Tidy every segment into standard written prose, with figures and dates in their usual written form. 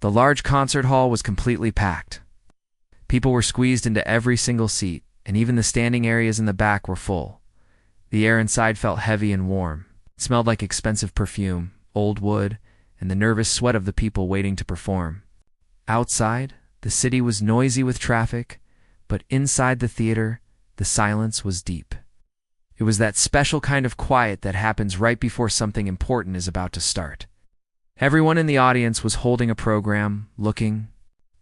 The large concert hall was completely packed. People were squeezed into every single seat, and even the standing areas in the back were full. The air inside felt heavy and warm. It smelled like expensive perfume, old wood, and the nervous sweat of the people waiting to perform. Outside, the city was noisy with traffic, but inside the theater, the silence was deep. It was that special kind of quiet that happens right before something important is about to start. Everyone in the audience was holding a program, looking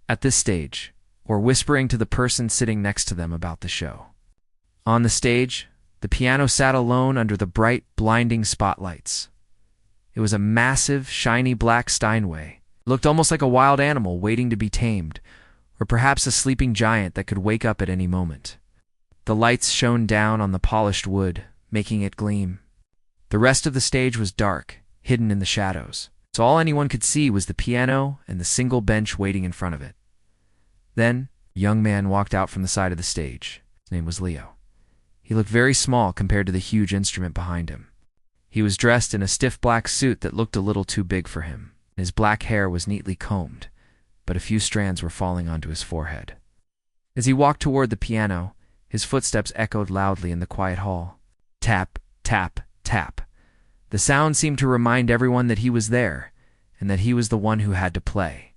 at this stage, or whispering to the person sitting next to them about the show. On the stage, the piano sat alone under the bright, blinding spotlights. It was a massive, shiny black Steinway. It looked almost like a wild animal waiting to be tamed, or perhaps a sleeping giant that could wake up at any moment. The lights shone down on the polished wood, making it gleam. The rest of the stage was dark, hidden in the shadows, so all anyone could see was the piano and the single bench waiting in front of it. Then, a young man walked out from the side of the stage. His name was Leo. He looked very small compared to the huge instrument behind him. He was dressed in a stiff black suit that looked a little too big for him. His black hair was neatly combed, but a few strands were falling onto his forehead. As he walked toward the piano, his footsteps echoed loudly in the quiet hall. Tap, tap, tap. The sound seemed to remind everyone that he was there, and that he was the one who had to play.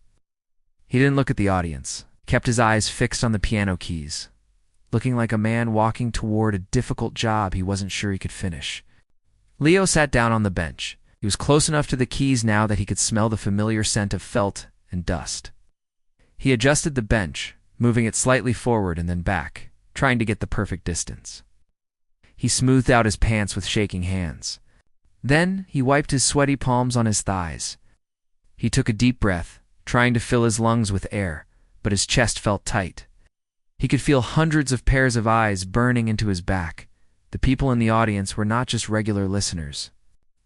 He didn't look at the audience, kept his eyes fixed on the piano keys, looking like a man walking toward a difficult job he wasn't sure he could finish. Leo sat down on the bench. He was close enough to the keys now that he could smell the familiar scent of felt and dust. He adjusted the bench, moving it slightly forward and then back, trying to get the perfect distance. He smoothed out his pants with shaking hands. Then he wiped his sweaty palms on his thighs. He took a deep breath, trying to fill his lungs with air, but his chest felt tight. He could feel hundreds of pairs of eyes burning into his back. The people in the audience were not just regular listeners.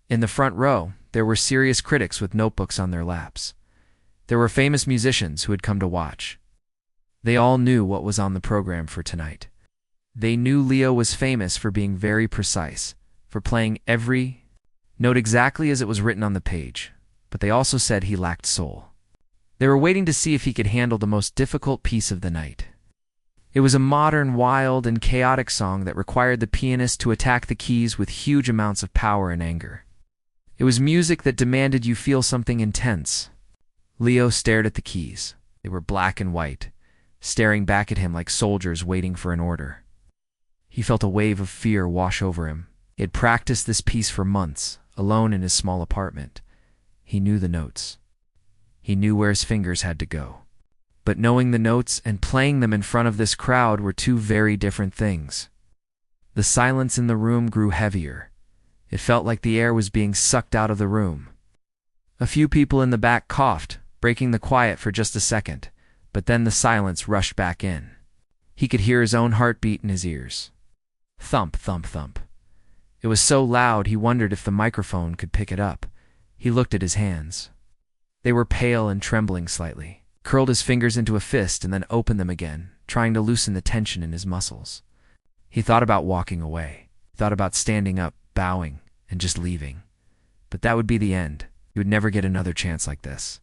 In the front row, there were serious critics with notebooks on their laps. There were famous musicians who had come to watch. They all knew what was on the program for tonight. They knew Leo was famous for being very precise, for playing every note exactly as it was written on the page, but they also said he lacked soul. They were waiting to see if he could handle the most difficult piece of the night. It was a modern, wild, and chaotic song that required the pianist to attack the keys with huge amounts of power and anger. It was music that demanded you feel something intense. Leo stared at the keys. They were black and white, staring back at him like soldiers waiting for an order. He felt a wave of fear wash over him. He had practiced this piece for months, alone in his small apartment. He knew the notes. He knew where his fingers had to go. But knowing the notes and playing them in front of this crowd were two very different things. The silence in the room grew heavier. It felt like the air was being sucked out of the room. A few people in the back coughed, breaking the quiet for just a second, but then the silence rushed back in. He could hear his own heartbeat in his ears. Thump, thump, thump. It was so loud he wondered if the microphone could pick it up. He looked at his hands. They were pale and trembling slightly. Curled his fingers into a fist and then opened them again, trying to loosen the tension in his muscles. He thought about walking away. He thought about standing up, bowing, and just leaving. But that would be the end. He would never get another chance like this.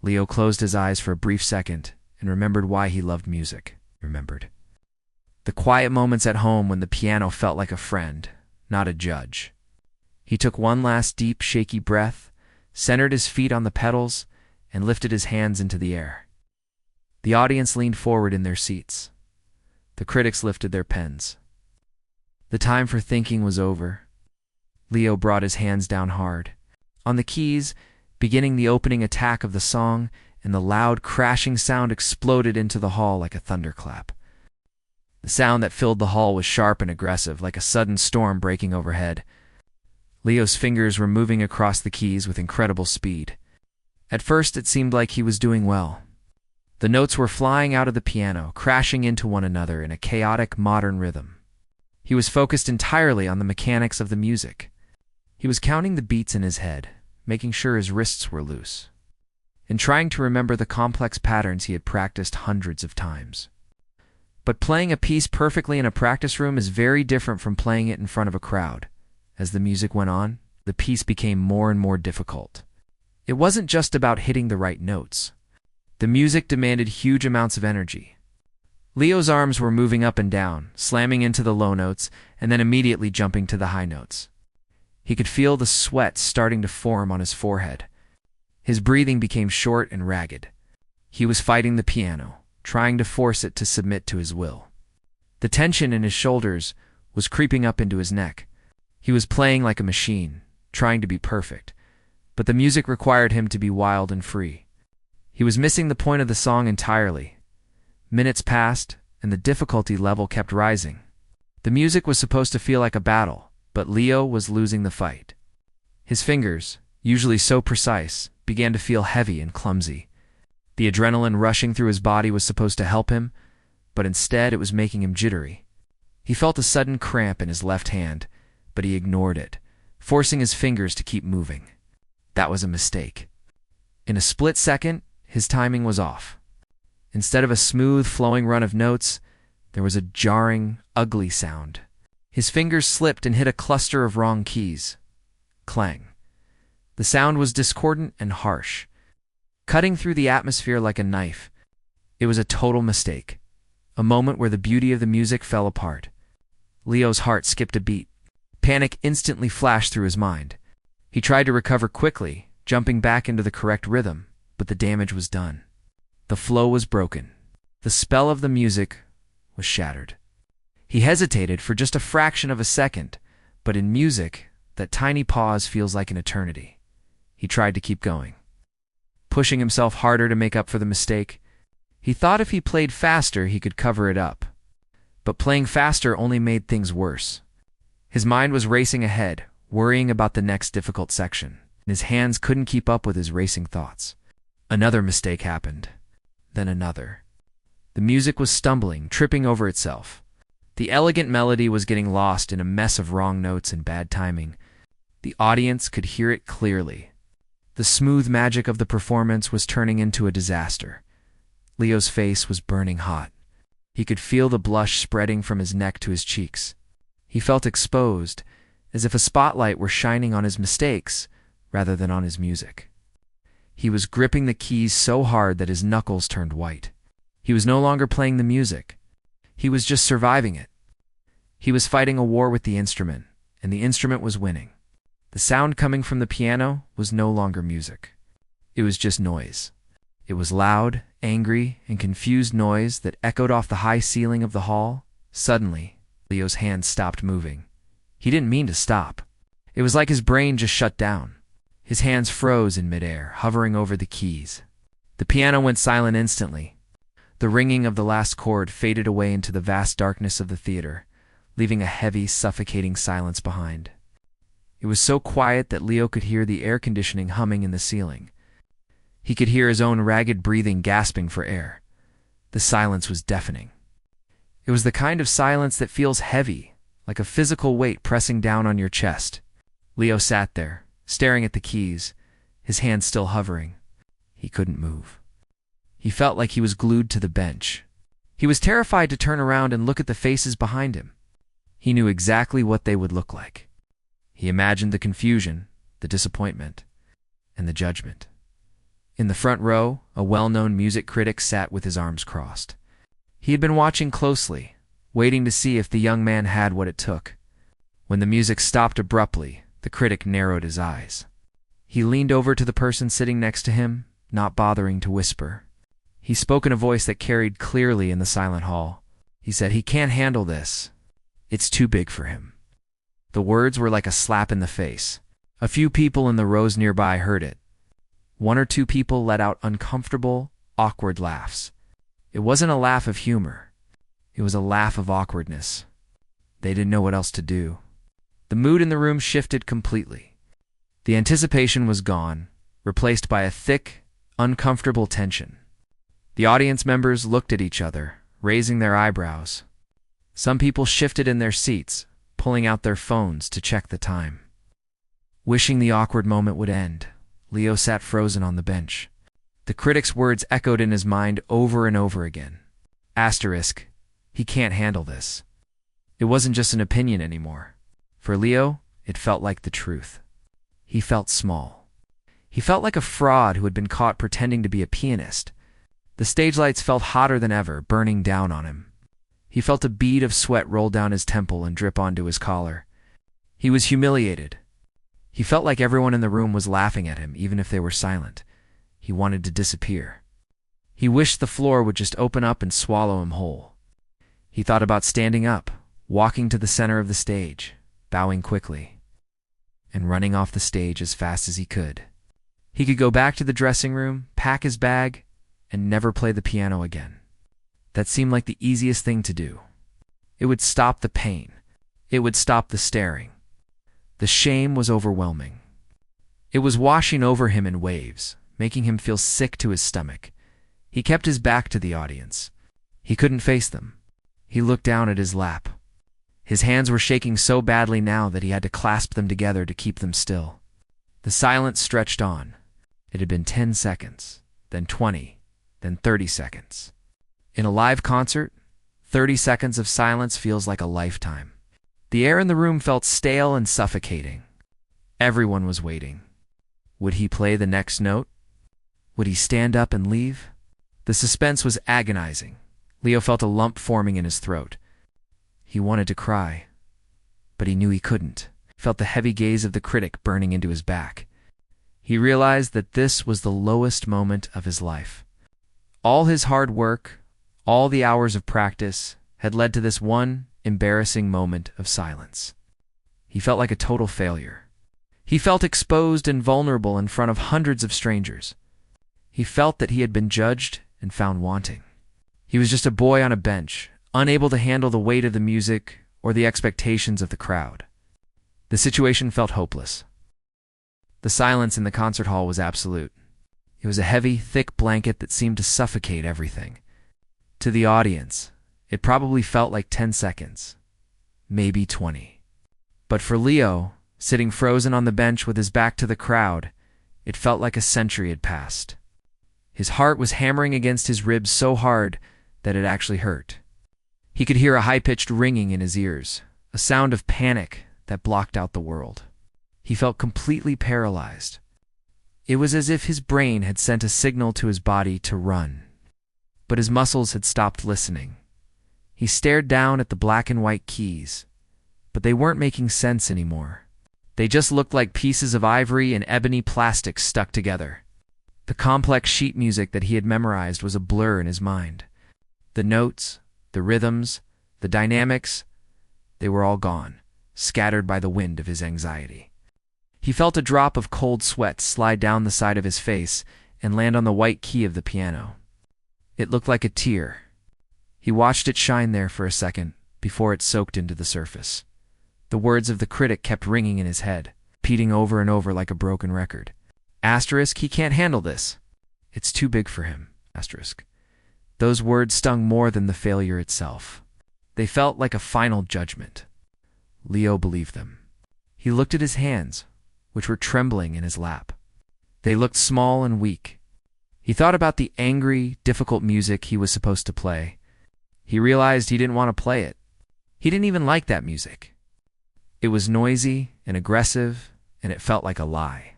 Leo closed his eyes for a brief second and remembered why he loved music. Remembered the quiet moments at home when the piano felt like a friend, not a judge. He took one last deep, shaky breath, centered his feet on the pedals, and lifted his hands into the air. The audience leaned forward in their seats. The critics lifted their pens. The time for thinking was over. Leo brought his hands down hard on the keys, beginning the opening attack of the song, and the loud crashing sound exploded into the hall like a thunderclap. The sound that filled the hall was sharp and aggressive, like a sudden storm breaking overhead. Leo's fingers were moving across the keys with incredible speed. At first, it seemed like he was doing well. The notes were flying out of the piano, crashing into one another in a chaotic, modern rhythm. He was focused entirely on the mechanics of the music. He was counting the beats in his head, making sure his wrists were loose, and trying to remember the complex patterns he had practiced hundreds of times. But playing a piece perfectly in a practice room is very different from playing it in front of a crowd. As the music went on, the piece became more and more difficult. It wasn't just about hitting the right notes. The music demanded huge amounts of energy. Leo's arms were moving up and down, slamming into the low notes, and then immediately jumping to the high notes. He could feel the sweat starting to form on his forehead. His breathing became short and ragged. He was fighting the piano, trying to force it to submit to his will. The tension in his shoulders was creeping up into his neck. He was playing like a machine, trying to be perfect, but the music required him to be wild and free. He was missing the point of the song entirely. Minutes passed, and the difficulty level kept rising. The music was supposed to feel like a battle, but Leo was losing the fight. His fingers, usually so precise, began to feel heavy and clumsy. The adrenaline rushing through his body was supposed to help him, but instead it was making him jittery. He felt a sudden cramp in his left hand, but he ignored it, forcing his fingers to keep moving. That was a mistake. In a split second, his timing was off. Instead of a smooth, flowing run of notes, there was a jarring, ugly sound. His fingers slipped and hit a cluster of wrong keys. Clang. The sound was discordant and harsh, cutting through the atmosphere like a knife. It was a total mistake, a moment where the beauty of the music fell apart. Leo's heart skipped a beat. Panic instantly flashed through his mind. He tried to recover quickly, jumping back into the correct rhythm, but the damage was done. The flow was broken. The spell of the music was shattered. He hesitated for just a fraction of a second, but in music, that tiny pause feels like an eternity. He tried to keep going, pushing himself harder to make up for the mistake. He thought if he played faster, he could cover it up. But playing faster only made things worse. His mind was racing ahead, worrying about the next difficult section. His hands couldn't keep up with his racing thoughts. Another mistake happened. Then another. The music was stumbling, tripping over itself. The elegant melody was getting lost in a mess of wrong notes and bad timing. The audience could hear it clearly. The smooth magic of the performance was turning into a disaster. Leo's face was burning hot. He could feel the blush spreading from his neck to his cheeks. He felt exposed, as if a spotlight were shining on his mistakes rather than on his music. He was gripping the keys so hard that his knuckles turned white. He was no longer playing the music. He was just surviving it. He was fighting a war with the instrument, and the instrument was winning. The sound coming from the piano was no longer music. It was just noise. It was loud, angry, and confused noise that echoed off the high ceiling of the hall. Suddenly, Leo's hands stopped moving. He didn't mean to stop. It was like his brain just shut down. His hands froze in midair, hovering over the keys. The piano went silent instantly. The ringing of the last chord faded away into the vast darkness of the theater, leaving a heavy, suffocating silence behind. It was so quiet that Leo could hear the air conditioning humming in the ceiling. He could hear his own ragged breathing gasping for air. The silence was deafening. It was the kind of silence that feels heavy, like a physical weight pressing down on your chest. Leo sat there, staring at the keys, his hands still hovering. He couldn't move. He felt like he was glued to the bench. He was terrified to turn around and look at the faces behind him. He knew exactly what they would look like. He imagined the confusion, the disappointment, and the judgment. In the front row, a well-known music critic sat with his arms crossed. He had been watching closely, waiting to see if the young man had what it took. When the music stopped abruptly, the critic narrowed his eyes. He leaned over to the person sitting next to him, not bothering to whisper. He spoke in a voice that carried clearly in the silent hall. He said, "He can't handle this. It's too big for him." The words were like a slap in the face. A few people in the rows nearby heard it. One or two people let out uncomfortable, awkward laughs. It wasn't a laugh of humor. It was a laugh of awkwardness. They didn't know what else to do. The mood in the room shifted completely. The anticipation was gone, replaced by a thick, uncomfortable tension. The audience members looked at each other, raising their eyebrows. Some people shifted in their seats, pulling out their phones to check the time. Wishing the awkward moment would end, Leo sat frozen on the bench. The critic's words echoed in his mind over and over again. Asterisk, he can't handle this. It wasn't just an opinion anymore. For Leo, it felt like the truth. He felt small. He felt like a fraud who had been caught pretending to be a pianist. The stage lights felt hotter than ever, burning down on him. He felt a bead of sweat roll down his temple and drip onto his collar. He was humiliated. He felt like everyone in the room was laughing at him, even if they were silent. He wanted to disappear. He wished the floor would just open up and swallow him whole. He thought about standing up, walking to the center of the stage, bowing quickly, and running off the stage as fast as he could. He could go back to the dressing room, pack his bag, and never play the piano again. That seemed like the easiest thing to do. It would stop the pain. It would stop the staring. The shame was overwhelming. It was washing over him in waves, making him feel sick to his stomach. He kept his back to the audience. He couldn't face them. He looked down at his lap. His hands were shaking so badly now that he had to clasp them together to keep them still. The silence stretched on. It had been 10 seconds, then 20, then 30 seconds. In a live concert, 30 seconds of silence feels like a lifetime. The air in the room felt stale and suffocating. Everyone was waiting. Would he play the next note? Would he stand up and leave? The suspense was agonizing. Leo felt a lump forming in his throat. He wanted to cry, but he knew he couldn't. He felt the heavy gaze of the critic burning into his back. He realized that this was the lowest moment of his life. All his hard work, all the hours of practice, had led to this one embarrassing moment of silence. He felt like a total failure. He felt exposed and vulnerable in front of hundreds of strangers. He felt that he had been judged and found wanting. He was just a boy on a bench, unable to handle the weight of the music or the expectations of the crowd. The situation felt hopeless. The silence in the concert hall was absolute. It was a heavy, thick blanket that seemed to suffocate everything. To the audience, it probably felt like 10 seconds, maybe 20. But for Leo, sitting frozen on the bench with his back to the crowd, it felt like a century had passed. His heart was hammering against his ribs so hard that it actually hurt. He could hear a high-pitched ringing in his ears, a sound of panic that blocked out the world. He felt completely paralyzed. It was as if his brain had sent a signal to his body to run. But his muscles had stopped listening. He stared down at the black and white keys, but they weren't making sense anymore. They just looked like pieces of ivory and ebony plastic stuck together. The complex sheet music that he had memorized was a blur in his mind. The notes, the rhythms, the dynamics, they were all gone, scattered by the wind of his anxiety. He felt a drop of cold sweat slide down the side of his face and land on the white key of the piano. It looked like a tear. He watched it shine there for a second before it soaked into the surface. The words of the critic kept ringing in his head, repeating over and over like a broken record. Asterisk, he can't handle this. It's too big for him. Asterisk. Those words stung more than the failure itself. They felt like a final judgment. Leo believed them. He looked at his hands, which were trembling in his lap. They looked small and weak. He thought about the angry, difficult music he was supposed to play. He realized he didn't want to play it. He didn't even like that music. It was noisy and aggressive, and it felt like a lie.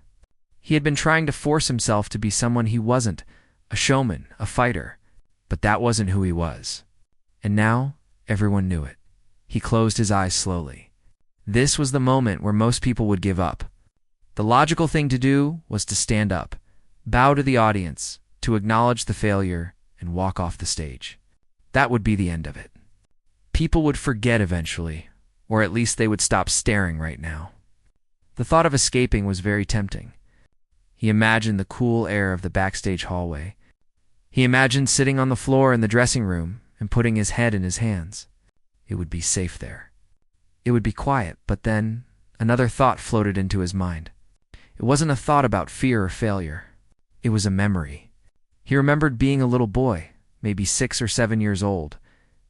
He had been trying to force himself to be someone he wasn't, a showman, a fighter, but that wasn't who he was. And now, everyone knew it. He closed his eyes slowly. This was the moment where most people would give up. The logical thing to do was to stand up, bow to the audience, to acknowledge the failure, and walk off the stage. That would be the end of it. People would forget eventually, or at least they would stop staring right now. The thought of escaping was very tempting. He imagined the cool air of the backstage hallway. He imagined sitting on the floor in the dressing room and putting his head in his hands. It would be safe there. It would be quiet, but then another thought floated into his mind. It wasn't a thought about fear or failure. It was a memory. He remembered being a little boy, maybe 6 or 7 years old,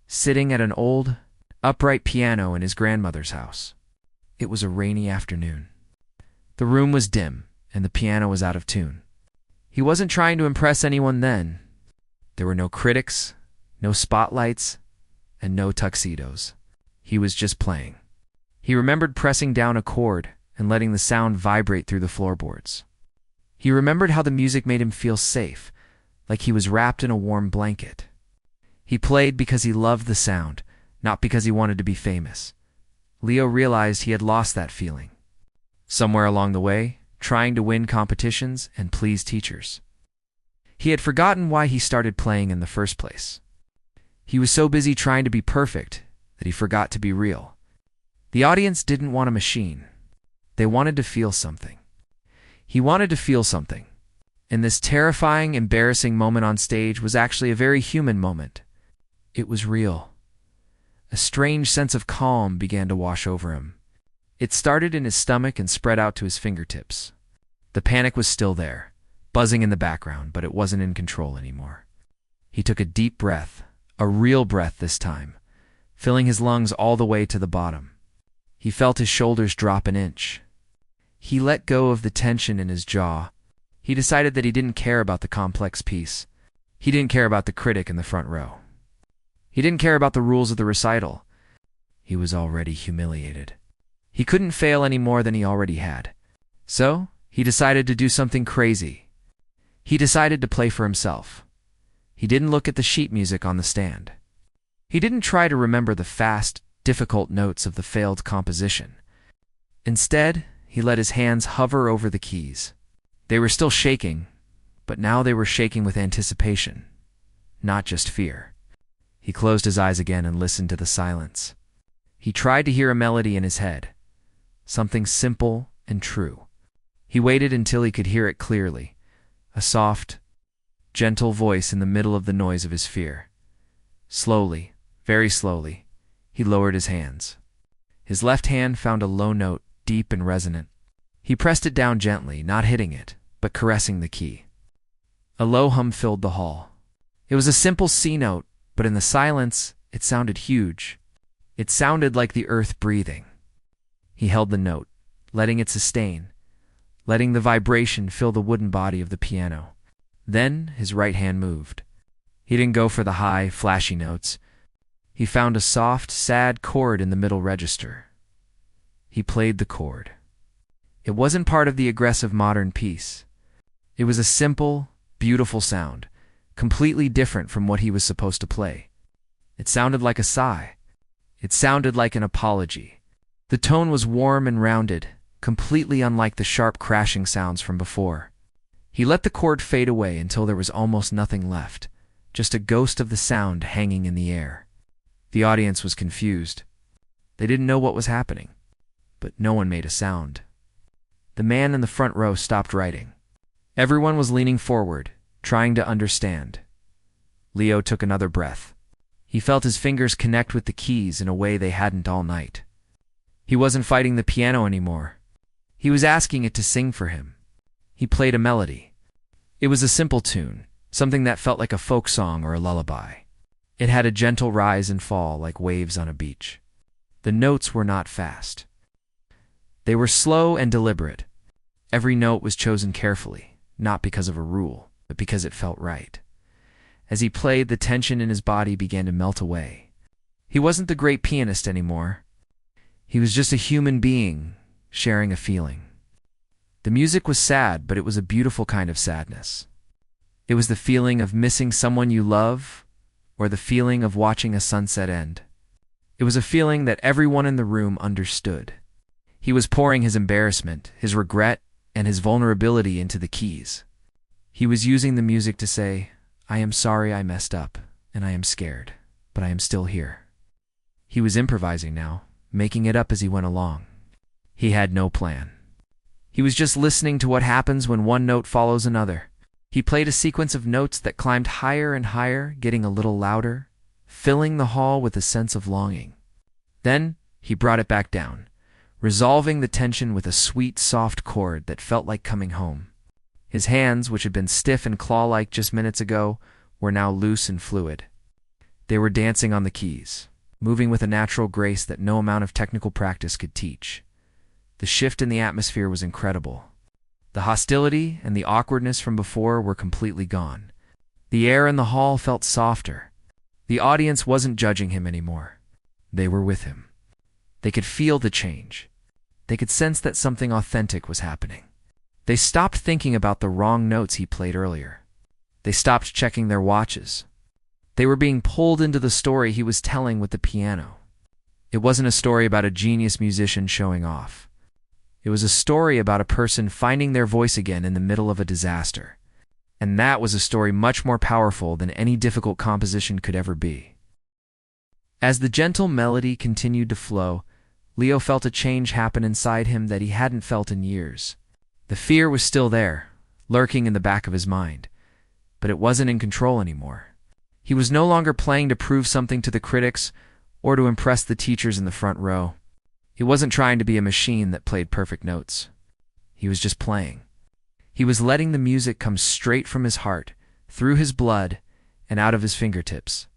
sitting at an old, upright piano in his grandmother's house. It was a rainy afternoon. The room was dim, and the piano was out of tune. He wasn't trying to impress anyone then. There were no critics, no spotlights, and no tuxedos. He was just playing. He remembered pressing down a chord and letting the sound vibrate through the floorboards. He remembered how the music made him feel safe, like he was wrapped in a warm blanket. He played because he loved the sound, not because he wanted to be famous. Leo realized he had lost that feeling. Somewhere along the way, trying to win competitions and please teachers. He had forgotten why he started playing in the first place. He was so busy trying to be perfect that he forgot to be real. The audience didn't want a machine. They wanted to feel something. He wanted to feel something. And this terrifying, embarrassing moment on stage was actually a very human moment. It was real. A strange sense of calm began to wash over him. It started in his stomach and spread out to his fingertips. The panic was still there, buzzing in the background, but it wasn't in control anymore. He took a deep breath, a real breath this time, filling his lungs all the way to the bottom. He felt his shoulders drop an inch. He let go of the tension in his jaw. He decided that he didn't care about the complex piece. He didn't care about the critic in the front row. He didn't care about the rules of the recital. He was already humiliated. He couldn't fail any more than he already had. So, he decided to do something crazy. He decided to play for himself. He didn't look at the sheet music on the stand. He didn't try to remember the fast, difficult notes of the failed composition. Instead, he let his hands hover over the keys. They were still shaking, but now they were shaking with anticipation, not just fear. He closed his eyes again and listened to the silence. He tried to hear a melody in his head, something simple and true. He waited until he could hear it clearly, a soft, gentle voice in the middle of the noise of his fear. Slowly, very slowly, he lowered his hands. His left hand found a low note, deep and resonant. He pressed it down gently, not hitting it, but caressing the key. A low hum filled the hall. It was a simple C note, but in the silence, it sounded huge. It sounded like the earth breathing. He held the note, letting it sustain, letting the vibration fill the wooden body of the piano. Then his right hand moved. He didn't go for the high, flashy notes. He found a soft, sad chord in the middle register. He played the chord. It wasn't part of the aggressive modern piece. It was a simple, beautiful sound, completely different from what he was supposed to play. It sounded like a sigh. It sounded like an apology. The tone was warm and rounded, completely unlike the sharp crashing sounds from before. He let the chord fade away until there was almost nothing left, just a ghost of the sound hanging in the air. The audience was confused. They didn't know what was happening, but no one made a sound. The man in the front row stopped writing. Everyone was leaning forward, trying to understand. Leo took another breath. He felt his fingers connect with the keys in a way they hadn't all night. He wasn't fighting the piano anymore. He was asking it to sing for him. He played a melody. It was a simple tune, something that felt like a folk song or a lullaby. It had a gentle rise and fall like waves on a beach. The notes were not fast. They were slow and deliberate. Every note was chosen carefully, not because of a rule, but because it felt right. As he played, the tension in his body began to melt away. He wasn't the great pianist anymore. He was just a human being, sharing a feeling. The music was sad, but it was a beautiful kind of sadness. It was the feeling of missing someone you love, or the feeling of watching a sunset end. It was a feeling that everyone in the room understood. He was pouring his embarrassment, his regret, and his vulnerability into the keys. He was using the music to say, "I am sorry I messed up, and I am scared, but I am still here." He was improvising now, making it up as he went along. He had no plan. He was just listening to what happens when one note follows another. He played a sequence of notes that climbed higher and higher, getting a little louder, filling the hall with a sense of longing. Then he brought it back down, resolving the tension with a sweet, soft chord that felt like coming home. His hands, which had been stiff and claw-like just minutes ago, were now loose and fluid. They were dancing on the keys, moving with a natural grace that no amount of technical practice could teach. The shift in the atmosphere was incredible. The hostility and the awkwardness from before were completely gone. The air in the hall felt softer. The audience wasn't judging him anymore. They were with him. They could feel the change. They could sense that something authentic was happening. They stopped thinking about the wrong notes he played earlier. They stopped checking their watches. They were being pulled into the story he was telling with the piano. It wasn't a story about a genius musician showing off. It was a story about a person finding their voice again in the middle of a disaster. And that was a story much more powerful than any difficult composition could ever be. As the gentle melody continued to flow, Leo felt a change happen inside him that he hadn't felt in years. The fear was still there, lurking in the back of his mind, but it wasn't in control anymore. He was no longer playing to prove something to the critics or to impress the teachers in the front row. He wasn't trying to be a machine that played perfect notes. He was just playing. He was letting the music come straight from his heart, through his blood, and out of his fingertips.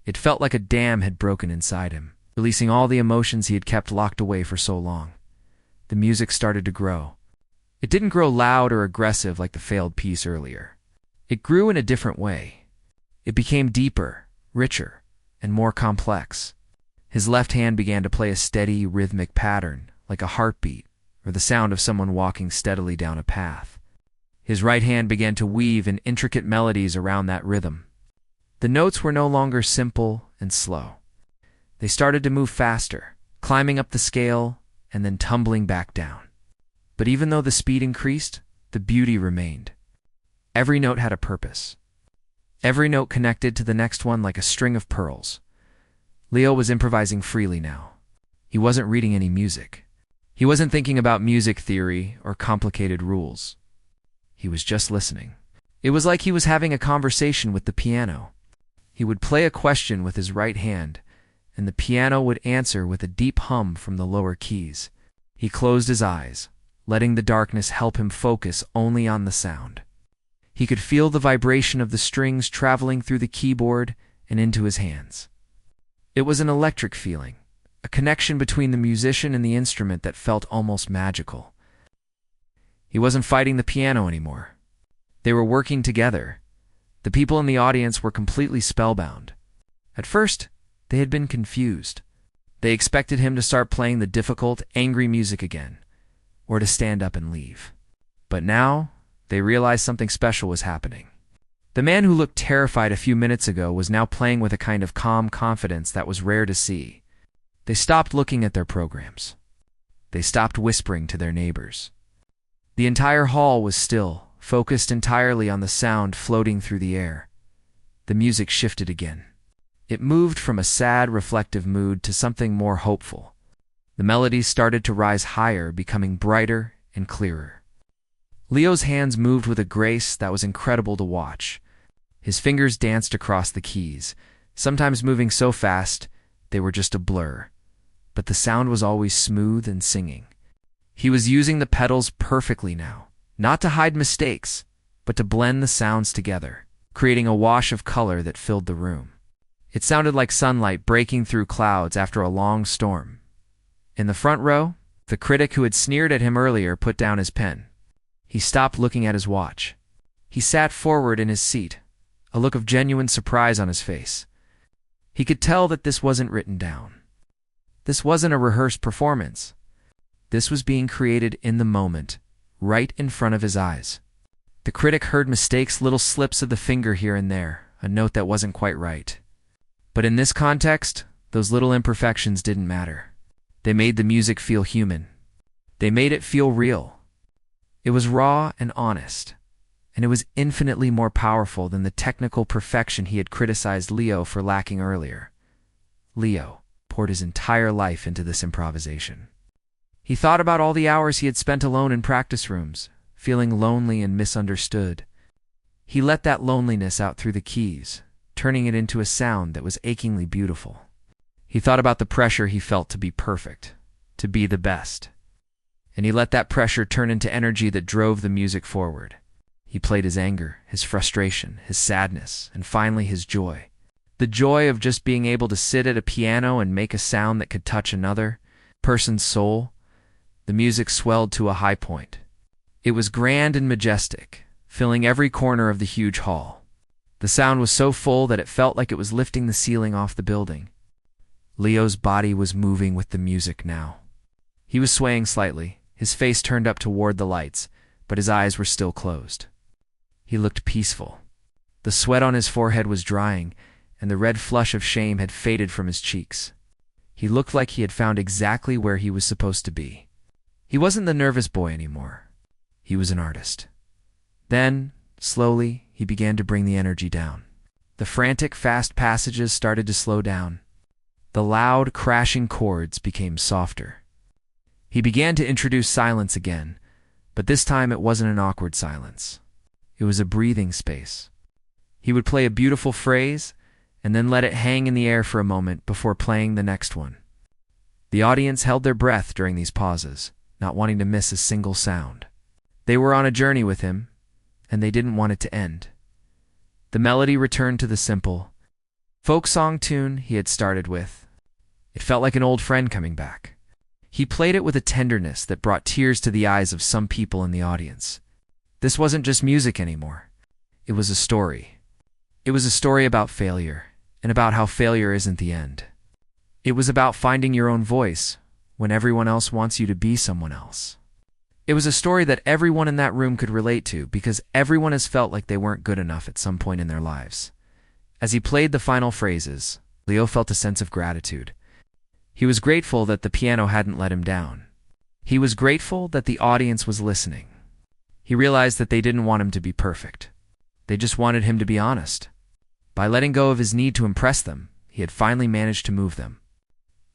It felt like a dam had broken inside him, releasing all the emotions he had kept locked away for so long. The music started to grow. It didn't grow loud or aggressive like the failed piece earlier. It grew in a different way. It became deeper, richer, and more complex. His left hand began to play a steady, rhythmic pattern, like a heartbeat, or the sound of someone walking steadily down a path. His right hand began to weave in intricate melodies around that rhythm. The notes were no longer simple and slow. They started to move faster, climbing up the scale and then tumbling back down. But even though the speed increased, the beauty remained. Every note had a purpose. Every note connected to the next one like a string of pearls. Leo was improvising freely now. He wasn't reading any music. He wasn't thinking about music theory or complicated rules. He was just listening. It was like he was having a conversation with the piano. He would play a question with his right hand, and the piano would answer with a deep hum from the lower keys. He closed his eyes, letting the darkness help him focus only on the sound. He could feel the vibration of the strings traveling through the keyboard and into his hands. It was an electric feeling, a connection between the musician and the instrument that felt almost magical. He wasn't fighting the piano anymore. They were working together. The people in the audience were completely spellbound. At first, they had been confused. They expected him to start playing the difficult, angry music again, or to stand up and leave. But now, they realized something special was happening. The man who looked terrified a few minutes ago was now playing with a kind of calm confidence that was rare to see. They stopped looking at their programs. They stopped whispering to their neighbors. The entire hall was still, focused entirely on the sound floating through the air. The music shifted again. It moved from a sad, reflective mood to something more hopeful. The melodies started to rise higher, becoming brighter and clearer. Leo's hands moved with a grace that was incredible to watch. His fingers danced across the keys, sometimes moving so fast they were just a blur. But the sound was always smooth and singing. He was using the pedals perfectly now, not to hide mistakes, but to blend the sounds together, creating a wash of color that filled the room. It sounded like sunlight breaking through clouds after a long storm. In the front row, the critic who had sneered at him earlier put down his pen. He stopped looking at his watch. He sat forward in his seat, a look of genuine surprise on his face. He could tell that this wasn't written down. This wasn't a rehearsed performance. This was being created in the moment, right in front of his eyes. The critic heard mistakes, little slips of the finger here and there, a note that wasn't quite right. But in this context, those little imperfections didn't matter. They made the music feel human. They made it feel real. It was raw and honest, and it was infinitely more powerful than the technical perfection he had criticized Leo for lacking earlier. Leo poured his entire life into this improvisation. He thought about all the hours he had spent alone in practice rooms, feeling lonely and misunderstood. He let that loneliness out through the keys, turning it into a sound that was achingly beautiful. He thought about the pressure he felt to be perfect, to be the best. And he let that pressure turn into energy that drove the music forward. He played his anger, his frustration, his sadness, and finally his joy. The joy of just being able to sit at a piano and make a sound that could touch another person's soul. The music swelled to a high point. It was grand and majestic, filling every corner of the huge hall. The sound was so full that it felt like it was lifting the ceiling off the building. Leo's body was moving with the music now. He was swaying slightly, his face turned up toward the lights, but his eyes were still closed. He looked peaceful. The sweat on his forehead was drying, and the red flush of shame had faded from his cheeks. He looked like he had found exactly where he was supposed to be. He wasn't the nervous boy anymore. He was an artist. Then, slowly, he began to bring the energy down. The frantic, fast passages started to slow down. The loud, crashing chords became softer. He began to introduce silence again, but this time it wasn't an awkward silence. It was a breathing space. He would play a beautiful phrase, and then let it hang in the air for a moment before playing the next one. The audience held their breath during these pauses, not wanting to miss a single sound. They were on a journey with him, and they didn't want it to end. The melody returned to the simple, folk song tune he had started with. It felt like an old friend coming back. He played it with a tenderness that brought tears to the eyes of some people in the audience. This wasn't just music anymore. It was a story. It was a story about failure, and about how failure isn't the end. It was about finding your own voice when everyone else wants you to be someone else. It was a story that everyone in that room could relate to because everyone has felt like they weren't good enough at some point in their lives. As he played the final phrases, Leo felt a sense of gratitude. He was grateful that the piano hadn't let him down. He was grateful that the audience was listening. He realized that they didn't want him to be perfect. They just wanted him to be honest. By letting go of his need to impress them, he had finally managed to move them.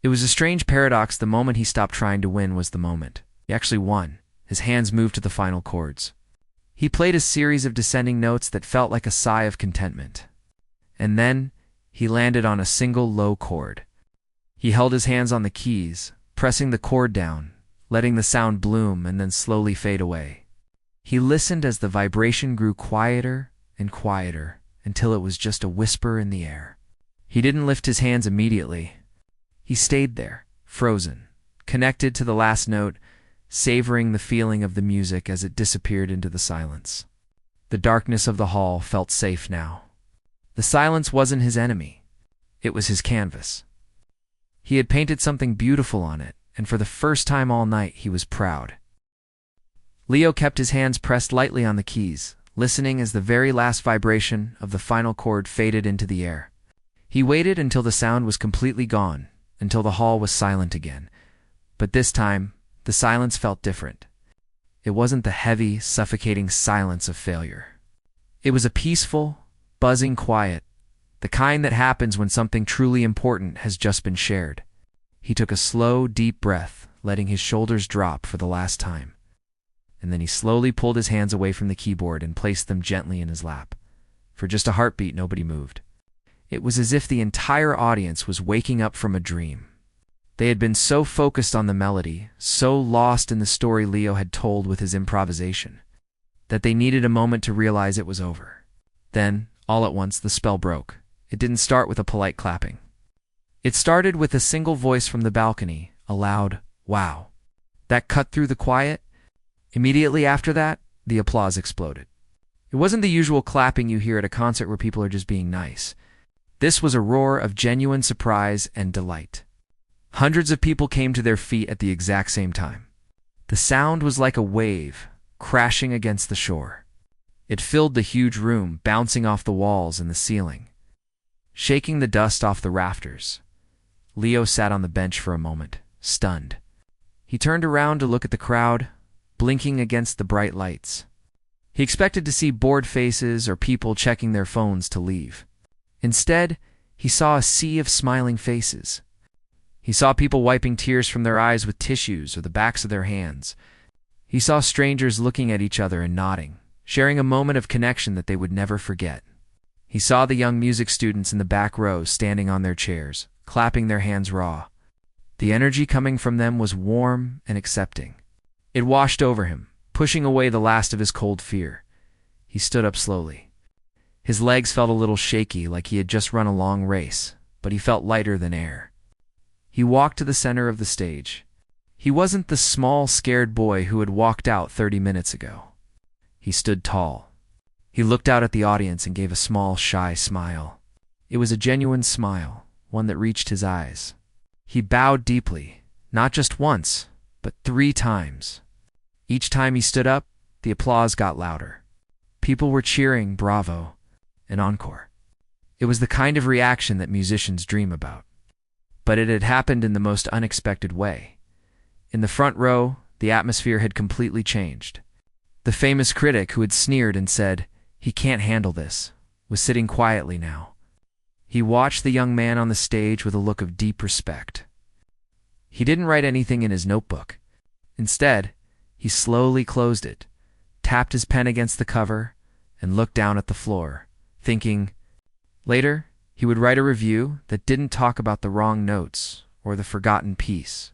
It was a strange paradox. The moment he stopped trying to win was the moment he actually won. His hands moved to the final chords. He played a series of descending notes that felt like a sigh of contentment. And then he landed on a single low chord. He held his hands on the keys, pressing the chord down, letting the sound bloom and then slowly fade away. He listened as the vibration grew quieter and quieter until it was just a whisper in the air. He didn't lift his hands immediately. He stayed there, frozen, connected to the last note, savoring the feeling of the music as it disappeared into the silence. The darkness of the hall felt safe now. The silence wasn't his enemy. It was his canvas. He had painted something beautiful on it, and for the first time all night he was proud. Leo kept his hands pressed lightly on the keys, listening as the very last vibration of the final chord faded into the air. He waited until the sound was completely gone, until the hall was silent again. But this time, the silence felt different. It wasn't the heavy, suffocating silence of failure. It was a peaceful, buzzing quiet, the kind that happens when something truly important has just been shared. He took a slow, deep breath, letting his shoulders drop for the last time. And then he slowly pulled his hands away from the keyboard and placed them gently in his lap. For just a heartbeat, nobody moved. It was as if the entire audience was waking up from a dream. They had been so focused on the melody, so lost in the story Leo had told with his improvisation, that they needed a moment to realize it was over. Then, all at once, the spell broke. It didn't start with a polite clapping. It started with a single voice from the balcony, a loud, "Wow." That cut through the quiet. Immediately after that, the applause exploded. It wasn't the usual clapping you hear at a concert where people are just being nice. This was a roar of genuine surprise and delight. Hundreds of people came to their feet at the exact same time. The sound was like a wave crashing against the shore. It filled the huge room, bouncing off the walls and the ceiling, shaking the dust off the rafters. Leo sat on the bench for a moment, stunned. He turned around to look at the crowd, blinking against the bright lights. He expected to see bored faces or people checking their phones to leave. Instead, he saw a sea of smiling faces. He saw people wiping tears from their eyes with tissues or the backs of their hands. He saw strangers looking at each other and nodding, sharing a moment of connection that they would never forget. He saw the young music students in the back row standing on their chairs, clapping their hands raw. The energy coming from them was warm and accepting. It washed over him, pushing away the last of his cold fear. He stood up slowly. His legs felt a little shaky, like he had just run a long race, but he felt lighter than air. He walked to the center of the stage. He wasn't the small, scared boy who had walked out 30 minutes ago. He stood tall. He looked out at the audience and gave a small, shy smile. It was a genuine smile, one that reached his eyes. He bowed deeply, not just once, but 3 times. Each time he stood up, the applause got louder. People were cheering, bravo, and encore. It was the kind of reaction that musicians dream about. But it had happened in the most unexpected way. In the front row, the atmosphere had completely changed. The famous critic who had sneered and said, "He can't handle this," was sitting quietly now. He watched the young man on the stage with a look of deep respect. He didn't write anything in his notebook. Instead, he slowly closed it, tapped his pen against the cover, and looked down at the floor, thinking, later, he would write a review that didn't talk about the wrong notes or the forgotten piece.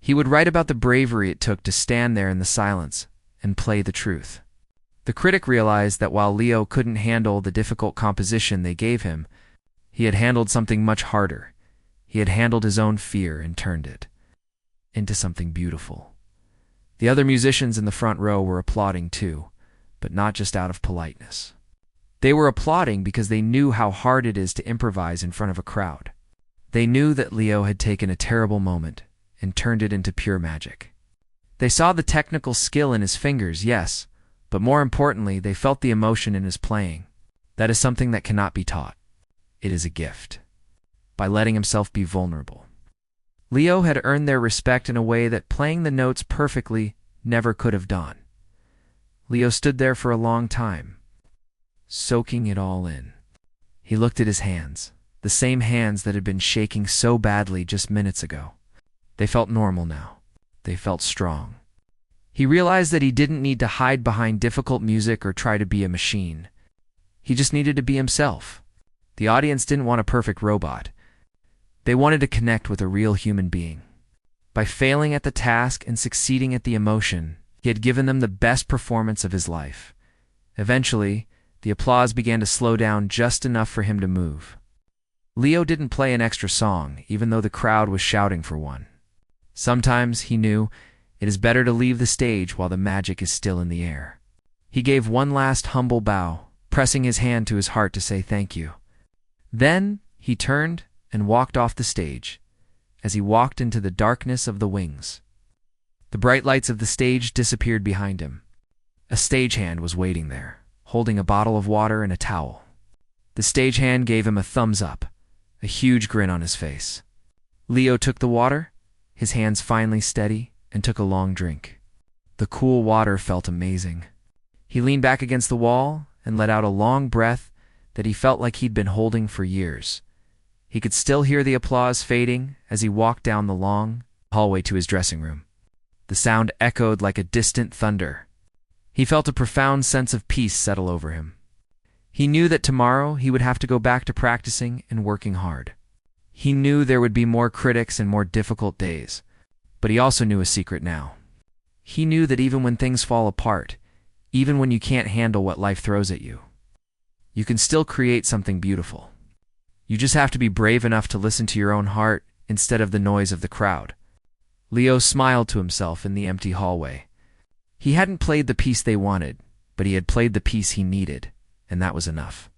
He would write about the bravery it took to stand there in the silence and play the truth. The critic realized that while Leo couldn't handle the difficult composition they gave him, he had handled something much harder. He had handled his own fear and turned it into something beautiful. The other musicians in the front row were applauding too, but not just out of politeness. They were applauding because they knew how hard it is to improvise in front of a crowd. They knew that Leo had taken a terrible moment and turned it into pure magic. They saw the technical skill in his fingers, yes, but more importantly, they felt the emotion in his playing. That is something that cannot be taught. It is a gift. By letting himself be vulnerable. Leo had earned their respect in a way that playing the notes perfectly never could have done. Leo stood there for a long time, soaking it all in. He looked at his hands, the same hands that had been shaking so badly just minutes ago. They felt normal now. They felt strong. He realized that he didn't need to hide behind difficult music or try to be a machine. He just needed to be himself. The audience didn't want a perfect robot. They wanted to connect with a real human being. By failing at the task and succeeding at the emotion, he had given them the best performance of his life. Eventually, the applause began to slow down just enough for him to move. Leo didn't play an extra song, even though the crowd was shouting for one. Sometimes, he knew, it is better to leave the stage while the magic is still in the air. He gave one last humble bow, pressing his hand to his heart to say thank you. Then, he turned and walked off the stage. As he walked into the darkness of the wings, the bright lights of the stage disappeared behind him. A stagehand was waiting there, holding a bottle of water and a towel. The stagehand gave him a thumbs up, a huge grin on his face. Leo took the water, his hands finally steady, and took a long drink. The cool water felt amazing. He leaned back against the wall and let out a long breath that he felt like he'd been holding for years. He could still hear the applause fading as he walked down the long hallway to his dressing room. The sound echoed like a distant thunder. He felt a profound sense of peace settle over him. He knew that tomorrow he would have to go back to practicing and working hard. He knew there would be more critics and more difficult days, but he also knew a secret now. He knew that even when things fall apart, even when you can't handle what life throws at you, you can still create something beautiful. You just have to be brave enough to listen to your own heart instead of the noise of the crowd. Leo smiled to himself in the empty hallway. He hadn't played the piece they wanted, but he had played the piece he needed, and that was enough.